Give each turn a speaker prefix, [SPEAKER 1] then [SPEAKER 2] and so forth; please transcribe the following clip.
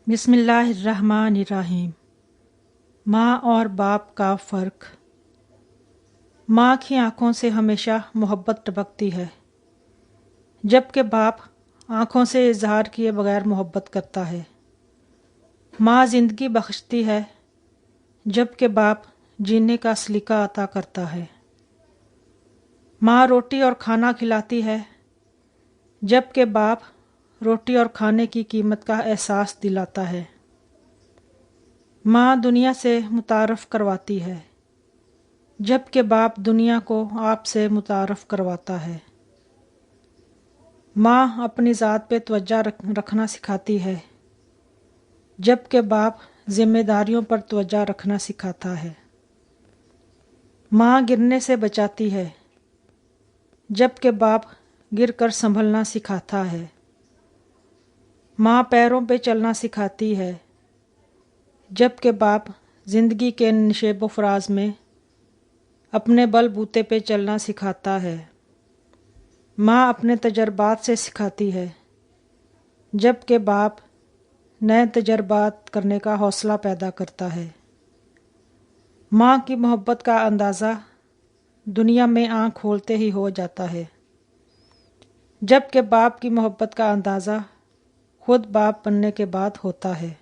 [SPEAKER 1] بسم اللہ الرحمن الرحیم۔ ماں اور باپ کا فرق۔ ماں کی آنکھوں سے ہمیشہ محبت ٹپکتی ہے، جبکہ باپ آنکھوں سے اظہار کیے بغیر محبت کرتا ہے۔ ماں زندگی بخشتی ہے، جبکہ باپ جینے کا سلیقہ عطا کرتا ہے۔ ماں روٹی اور کھانا کھلاتی ہے، جبکہ باپ روٹی اور کھانے کی قیمت کا احساس دلاتا ہے۔ ماں دنیا سے متعارف کرواتی ہے، جبکہ باپ دنیا کو آپ سے متعارف کرواتا ہے۔ ماں اپنی ذات پہ توجہ رکھنا سکھاتی ہے، جبکہ باپ ذمہ داریوں پر توجہ رکھنا سکھاتا ہے۔ ماں گرنے سے بچاتی ہے، جبکہ باپ گر کر سنبھلنا سکھاتا ہے۔ ماں پیروں پہ چلنا سکھاتی ہے، جبکہ باپ زندگی کے نشیب و فراز میں اپنے بل بوتے پہ چلنا سکھاتا ہے۔ ماں اپنے تجربات سے سکھاتی ہے، جبکہ باپ نئے تجربات کرنے کا حوصلہ پیدا کرتا ہے۔ ماں کی محبت کا اندازہ دنیا میں آنکھ کھولتے ہی ہو جاتا ہے، جبکہ باپ کی محبت کا اندازہ خود باپ بننے کے بعد ہوتا ہے۔